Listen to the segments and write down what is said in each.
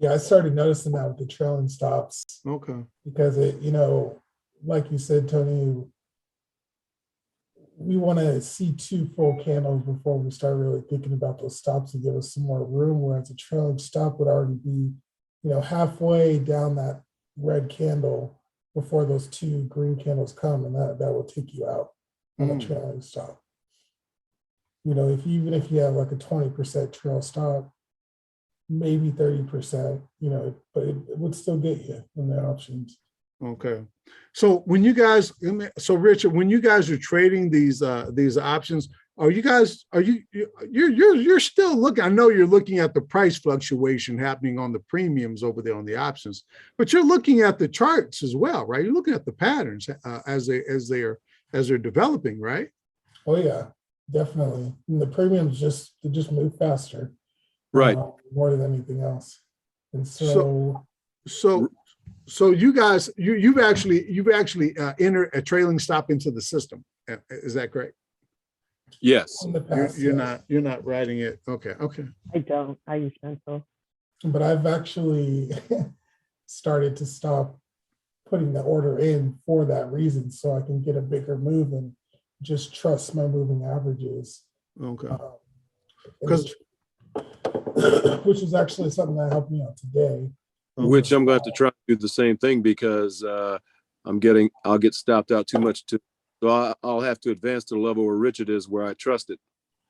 Yeah, I started noticing that with the trailing stops Okay. because like you said, Tony, we want to see two full candles before we start really thinking about those stops to give us some more room. Whereas a trailing stop would already be, halfway down that red candle before those two green candles come, and that will take you out on a trailing stop. Even if you have like a 20% trail stop, maybe 30%, but it would still get you in the options. Okay. So when you guys, so Richard, when you guys are trading these options, you're still looking, I know you're looking at the price fluctuation happening on the premiums over there on the options, but you're looking at the charts as well, right? You're looking at the patterns as they're developing, right? Oh yeah, definitely. And the premiums just move faster, Right. More than anything else. And so you guys, you've actually entered a trailing stop into the system. Is that correct? Yes. You're not writing it. Okay. I don't. I use pencil. But I've actually started to stop putting the order in for that reason, so I can get a bigger move and just trust my moving averages. Okay. Which is actually something that helped me out today. Which I'm going to try to do the same thing because I'll get stopped out too much so I'll have to advance to the level where Richard is, where I trust it.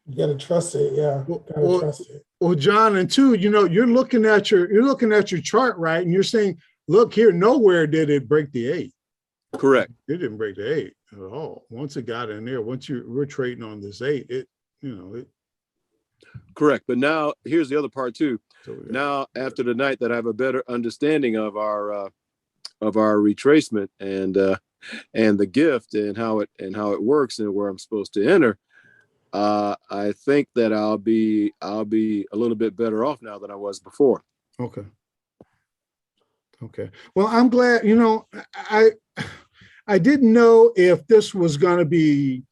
You got to trust it, yeah. Trust it. Well, John, and two, you're looking at your chart, right? And you're saying, look here, nowhere did it break the 8. Correct. It didn't break the 8 at all. Once it got in there, we're trading on this 8, it. Correct. But now here's the other part too. Now, after the night that I have a better understanding of our retracement and the gift and how it works and where I'm supposed to enter, I think that I'll be a little bit better off now than I was before. Okay. Well, I'm glad, I didn't know if this was going to be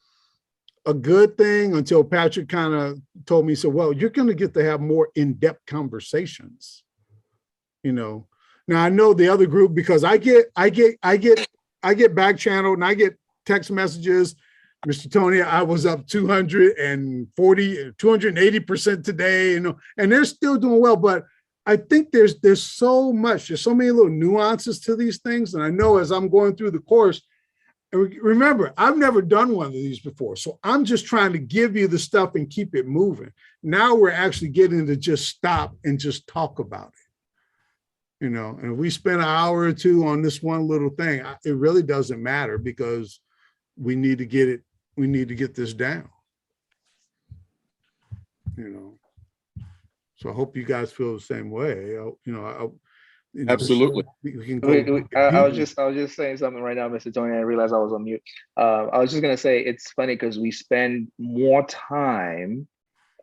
a good thing until Patrick kind of told me, so, well, you're going to get to have more in-depth conversations, Now I know the other group, because I get back channeled and I get text messages. Mr. Tony, I was up 280% today, and they're still doing well. But I think there's so many little nuances to these things. And I know as I'm going through the course, and remember, I've never done one of these before. So I'm just trying to give you the stuff and keep it moving. Now we're actually getting to just stop and just talk about it. And if we spend an hour or two on this one little thing, it really doesn't matter because we need to get it. We need to get this down. So I hope you guys feel the same way. Absolutely. I was just saying something right now, Mr. Tony. I realized I was on mute. I was just gonna say it's funny because we spend more time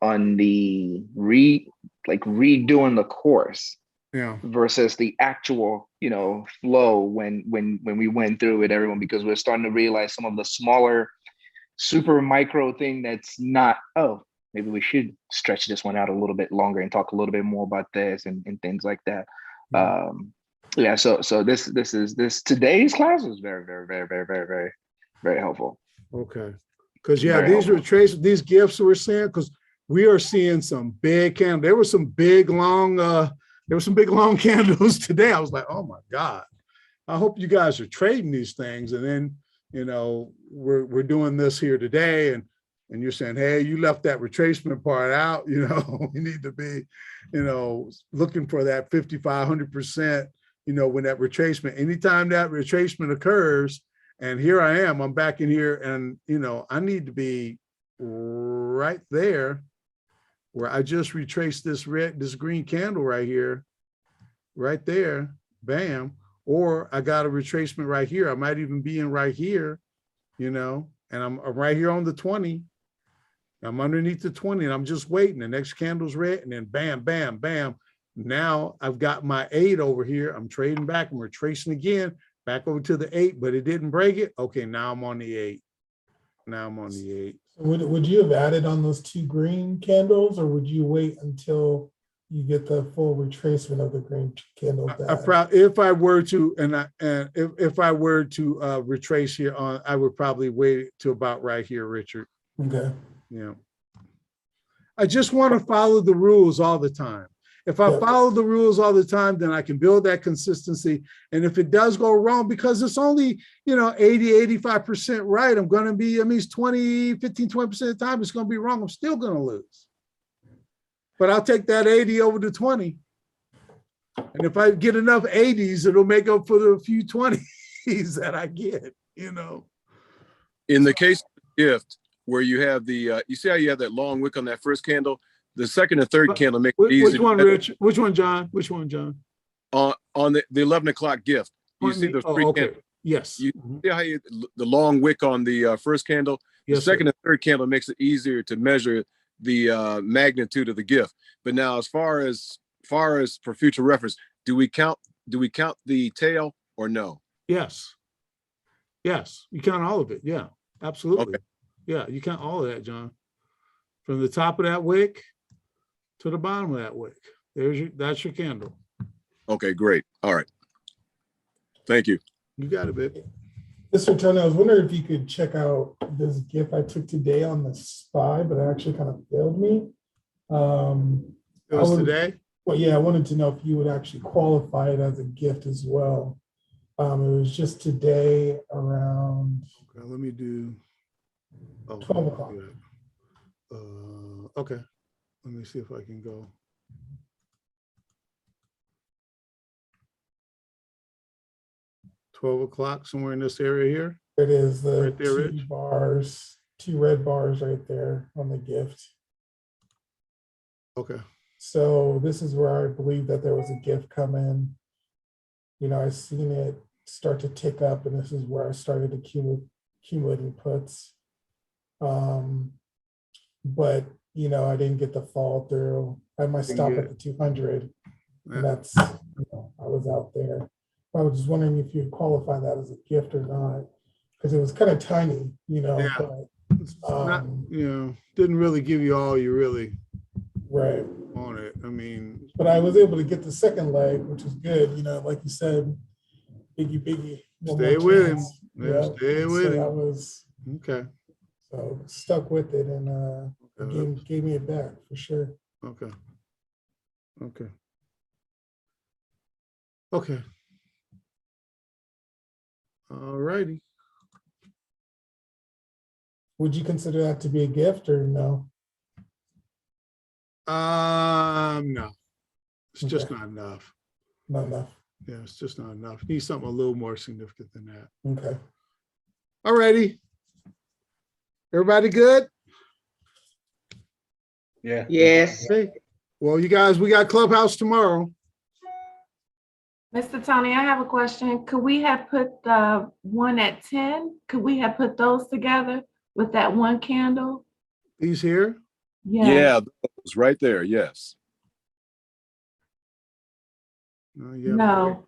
on the redoing the course, versus the actual flow when we went through it, everyone, because we're starting to realize some of the smaller, super micro thing that's not. Oh, maybe we should stretch this one out a little bit longer and talk a little bit more about this and things like that. So this today's class was very, very, very, very, very, very, very helpful. Okay, because these gifts we're seeing, because we are seeing some big candles. There were some big long candles today. I was like, oh my God, I hope you guys are trading these things. And then we're doing this here today, and you're saying, hey, you left that retracement part out. We need to be looking for that 5,500%, when that retracement, anytime that retracement occurs, and here I am, I'm back in here, and I need to be right there where I just retraced this green candle right here, right there, bam, or I got a retracement right here. I might even be in right here, and I'm right here on the 20. I'm underneath the 20 and I'm just waiting. The next candle's red, and then bam, bam, bam. Now I've got my 8 over here. I'm trading back and we're tracing again back over to the 8, but it didn't break it. Okay, now I'm on the 8. Would you have added on those 2 green candles, or would you wait until you get the full retracement of the green candle back. If I were to, if I were to retrace here on, I would probably wait to about right here, Richard. Okay. Yeah. I just want to follow the rules all the time. If I follow the rules all the time, then I can build that consistency. And if it does go wrong, because it's only, 80, 85% right, I'm going to be, it's 20, 15, 20% of the time, it's going to be wrong. I'm still going to lose. But I'll take that 80 over the 20. And if I get enough 80s, it'll make up for the few 20s that I get, In the case of the gift, where you have the, you see how you have that long wick on that first candle? The second and third candle make it easy. Which one, Rich? Which one, John? Which one, John? On the 11 o'clock gift. You see the three candles. Yes. You see how the long wick on the first candle? Yes, the second and third candle makes it easier to measure the magnitude of the gift. But now, as far as for future reference, do we count the tail or no? Yes. Yes. You count all of it. Yeah, absolutely. Okay. Yeah, you count all of that, John. From the top of that wick to the bottom of that wick. That's your candle. Okay, great. All right. Thank you. You got it, baby. Mr. Tony, I was wondering if you could check out this GIF I took today on the SPY, but it actually kind of failed me. It was today? Well, yeah, I wanted to know if you would actually qualify it as a gift as well. It was just today around Okay, let me do 12 o'clock. Okay, let me see if I can go. $12 somewhere in this area here. It is the Right there, Rich. two red bars right there on the gift. Okay. So this is where I believe that there was a gift come in. I seen it start to tick up, and this is where I started accumulating puts. But I didn't get the fall through. I had my stop at the 200, and that's I was out there. I was just wondering if you'd qualify that as a gift or not, because it was kind of tiny, Yeah. But, Not, didn't really give you all you really right on it. But I was able to get the second leg, which is good. Like you said, biggie. Stay with him. Yeah, Stay with him. I was Okay. so stuck with it, and gave me it back for sure. Okay. Okay. Okay. All righty. Would you consider that to be a gift or no? No. It's just Okay. not enough. Not enough. Yeah, it's just not enough. Need something a little more significant than that. Okay. All righty. Everybody good? Yeah. Yes. Okay. Well, you guys, we got Clubhouse tomorrow. Mr. Tony, I have a question. Could we have put the one at 10? Could we have put those together with that one candle? These here? Yeah, those right there. Yes. No,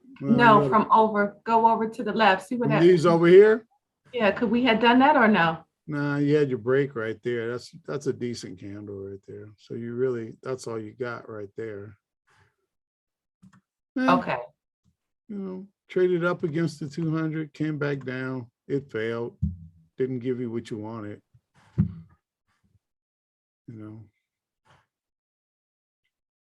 go over to the left. See what that, These over here? yeah, could we have done that or no? Nah, you had your break right there. That's a decent candle right there. So that's all you got right there. Okay. Traded up against the 200, came back down. It failed. Didn't give you what you wanted.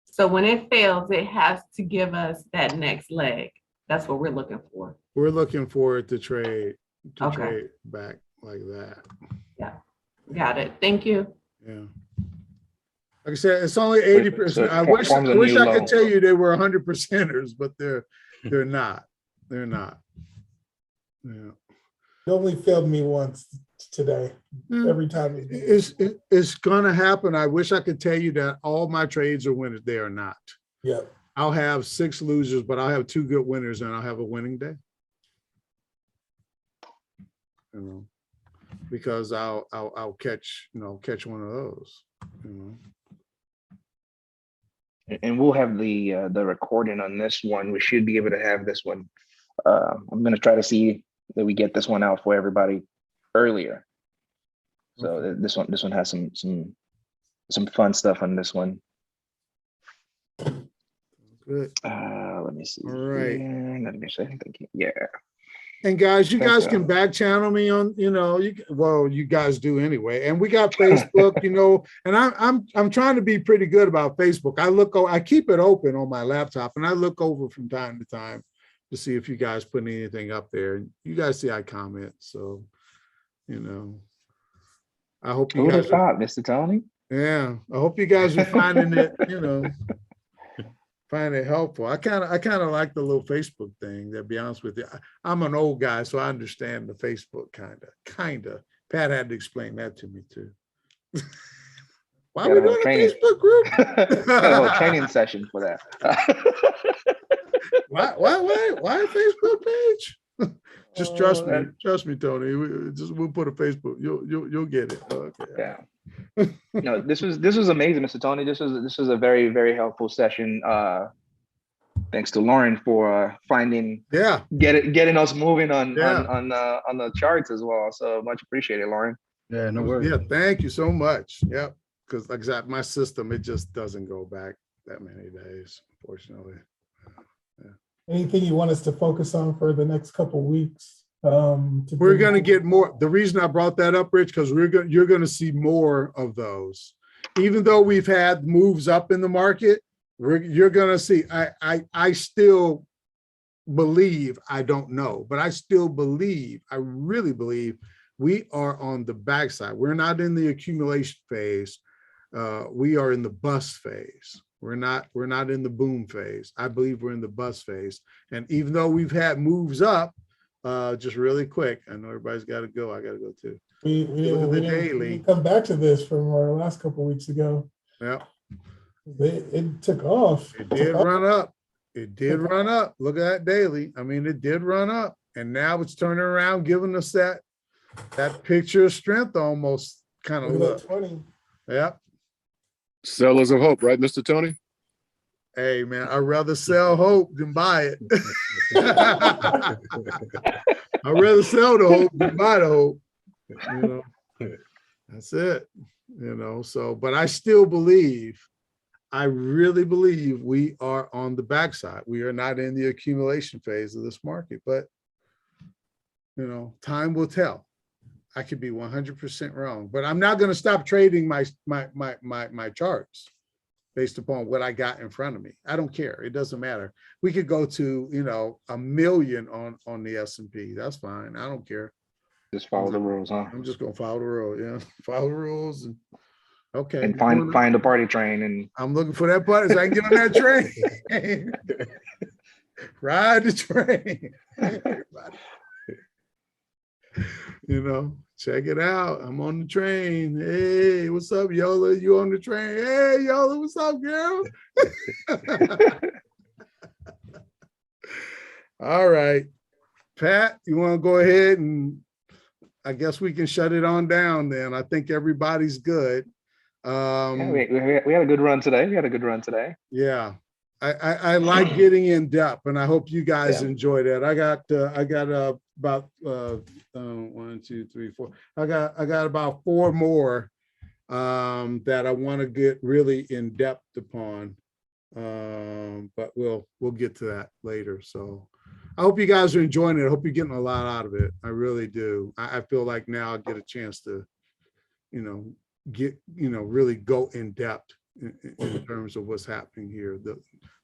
So when it fails, it has to give us that next leg. That's what we're looking for. We're looking for it to trade Okay. back like that. Yeah, got it. Thank you. Yeah. Like I said, it's only 80%. So I wish forms a I new could low. tell you they were 100%ers, but they're not. They're not. Yeah. It only failed me once today. Every time It's gonna happen. I wish I could tell you that all my trades are winners. They are not. Yeah. I'll have 6 losers, but I'll have 2 good winners, and I'll have a winning day. Because I'll catch one of those. And we'll have the recording on this one. We should be able to have this one. I'm going to try to see that we get this one out for everybody earlier. So Okay. this one has some fun stuff on this one. Good. Let me see. All right. Here. Let me see. Thank you. Yeah. And guys, you Check guys it can out. back channel me on, you guys do anyway. And we got Facebook, and I'm trying to be pretty good about Facebook. I keep it open on my laptop and I look over from time to time to see if you guys put anything up there. You guys see I comment. So, I hope you Who'd have guys thought, Mr. Tony? I hope you guys are finding it, find it helpful. I kind of like the little Facebook thing, to be honest with you. I'm an old guy, so I understand the Facebook kind of. Pat had to explain that to me too. Why are we doing a Facebook group? Got a whole training session for that. Why a Facebook page? Just trust me, Tony. We'll put a Facebook. You'll get it. Okay. Yeah. No, this was amazing, Mr. Tony. This was a very, very helpful session. Thanks to Lauren for finding, getting us moving on the charts as well. So much appreciated, Lauren. Yeah, no worries. Yeah, thank you so much. Yep, because like I said, my system, it just doesn't go back that many days, unfortunately. Anything you want us to focus on for the next couple of weeks? We're going to get more. The reason I brought that up, Rich, because you're going to see more of those. Even though we've had moves up in the market, you're going to see. I still believe, I don't know, but I still believe, I really believe we are on the backside. We're not in the accumulation phase. We are in the bust phase. We're not in the boom phase. I believe we're in the bust phase. And even though we've had moves up, just really quick, I know everybody's got to go. I got to go too. We didn't come back to this from our last couple of weeks ago. Yeah, it took off. It did run up. It did run up. Look at that daily. I mean, it did run up, and now it's turning around, giving us that picture of strength, almost kind of look. 20. Yep. Sellers of hope, right, Mr. Tony? Hey, man, I'd rather sell hope than buy it. I'd rather sell the hope than buy the hope. That's it. So, but I still believe, I really believe we are on the backside. We are not in the accumulation phase of this market, but time will tell. I could be 100% wrong, but I'm not going to stop trading my charts based upon what I got in front of me. I don't care. It doesn't matter. We could go to, 1 million on the S&P. That's fine. I don't care. Just follow the rules, huh? I'm just going to follow the rule. Yeah. Follow the rules. And okay. And find the party train. And I'm looking for that party so I can get on that train. Ride the train. Check it out. I'm on the train. Hey, what's up, Yola? You on the train? Hey, Yola, what's up, girl? All right. Pat, you want to go ahead and I guess we can shut it on down then. I think everybody's good. We had a good run today. Yeah. I like getting in depth, and I hope you guys enjoy that. I got about 1, 2, 3, 4. I got about 4 more that I want to get really in depth upon, but we'll get to that later. So I hope you guys are enjoying it. I hope you're getting a lot out of it. I really do. I feel like now I get a chance to, really go in depth in terms of what's happening here.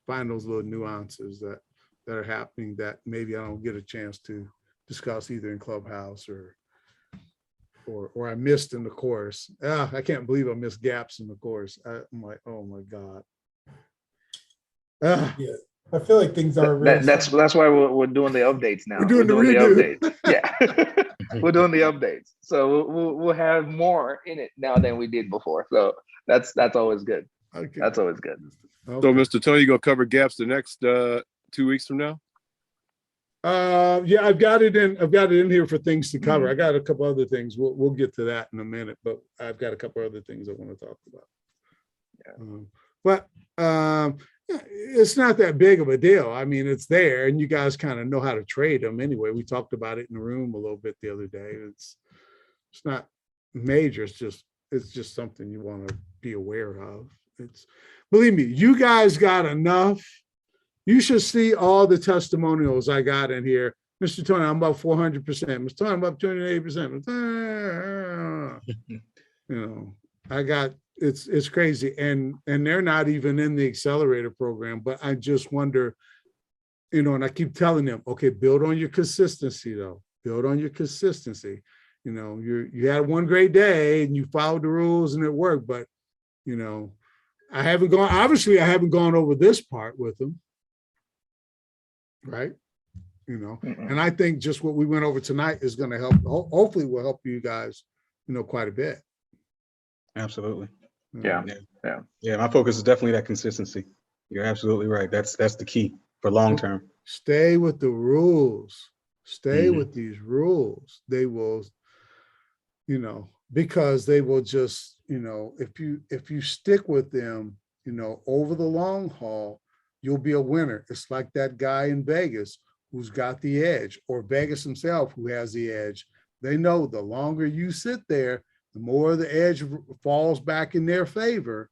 Find those little nuances that are happening that maybe I don't get a chance to discuss either in Clubhouse or I missed in the course. I can't believe I missed gaps in the course. I'm like, oh my God. Yeah, I feel like things are real. That's why we're doing the updates now. We're doing the updates. Yeah, we're doing the updates. So we'll have more in it now than we did before. So that's always good. Okay. That's always good. Okay. So, Mr. Tony, you gonna cover gaps the next 2 weeks from now? Yeah, I've got it in here for things to cover. I got a couple other things. We'll get to that in a minute, but I've got a couple other things I want to talk about. It's not that big of a deal. I mean, it's there, and you guys kind of know how to trade them anyway. We talked about it in the room a little bit the other day. It's not major. It's just something you want to be aware of. it's, believe me, you guys got enough. You should see all the testimonials I got in here. Mr. Tony, I'm about 400%. Mr. Tony, I'm about 28%. I got, it's crazy. And they're not even in the accelerator program, but I just wonder, and I keep telling them, okay, build on your consistency though. Build on your consistency. You had one great day and you followed the rules and it worked, but I haven't gone over this part with them. Right. And I think just what we went over tonight is going to help. Hopefully will help you guys, quite a bit. Absolutely. Yeah. My focus is definitely that consistency. You're absolutely right. That's the key for long term. Stay with the rules. Stay with these rules. They will, because they will just, if you stick with them, over the long haul, you'll be a winner. It's like that guy in Vegas who's got the edge, or Vegas himself who has the edge. They know the longer you sit there, the more the edge falls back in their favor,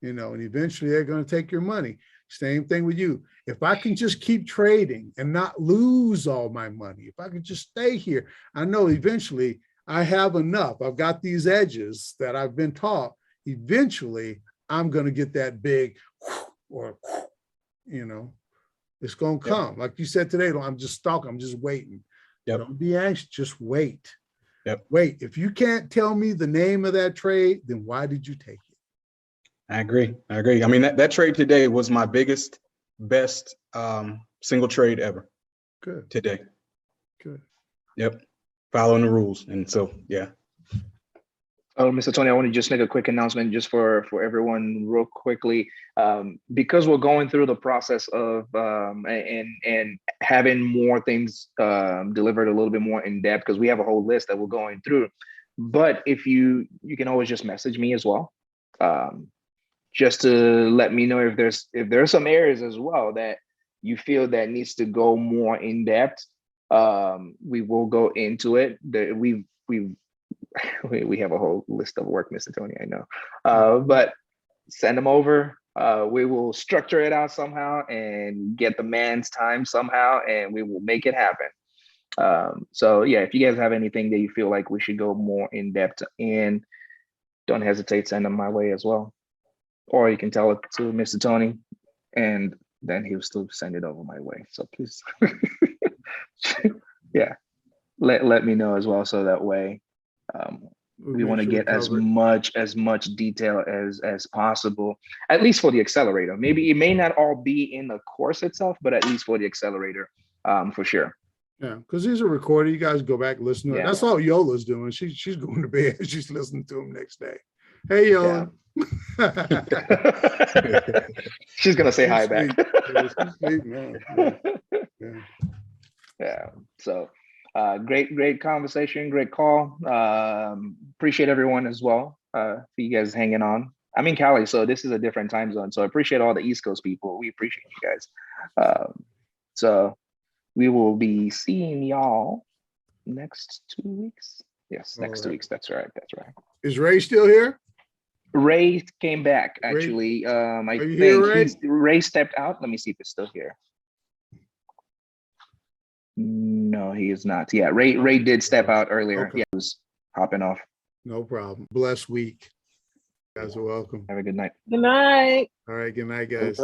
and eventually they're going to take your money. Same thing with you. If I can just keep trading and not lose all my money, if I can just stay here, I know eventually I have enough. I've got these edges that I've been taught. Eventually, I'm going to get that big, or, it's going to come. Like you said today, I'm just stalking. I'm just waiting. Don't be anxious. Just wait. Wait. If you can't tell me the name of that trade, then why did you take it? I agree. I mean, that trade today was my best single trade ever. Good. Today. Good. Yep. Following the rules. And so, yeah. Oh, Mr. Tony, I want to just make a quick announcement just for everyone real quickly. Because we're going through the process of and having more things delivered a little bit more in depth, because we have a whole list that we're going through. But if you can always just message me as well, just to let me know if there's some areas as well that you feel that needs to go more in depth. We will go into it. We have a whole list of work, Mr. Tony, I know. But send them over. We will structure it out somehow and get the man's time somehow, and we will make it happen. So yeah, if you guys have anything that you feel like we should go more in depth in, don't hesitate to send them my way as well. Or you can tell it to Mr. Tony, and then he'll still send it over my way. So please, yeah, let me know as well, so that way we want to get as much detail as possible, at least for the accelerator. Maybe it may not all be in the course itself, but at least for the accelerator, for sure. Yeah, because these are recorded. You guys go back and listen to it. That's all Yola's doing. She's going to bed. She's listening to them next day. Hey, Yola. She's gonna say hi back. Sweet, man. Yeah. So great conversation, great call. Appreciate everyone as well for you guys hanging on. I'm in Cali, so this is a different time zone. So I appreciate all the East Coast people. We appreciate you guys. So we will be seeing y'all next 2 weeks. Yes, next 2 weeks. That's right. Is Ray still here? Ray came back, actually. I think Ray stepped out. Let me see if it's still here. No, he is not. Yeah, Ray did step out earlier. Okay. Yeah, he was hopping off. No problem. Blessed week. You guys are welcome. Have a good night. Good night. All right, good night, guys.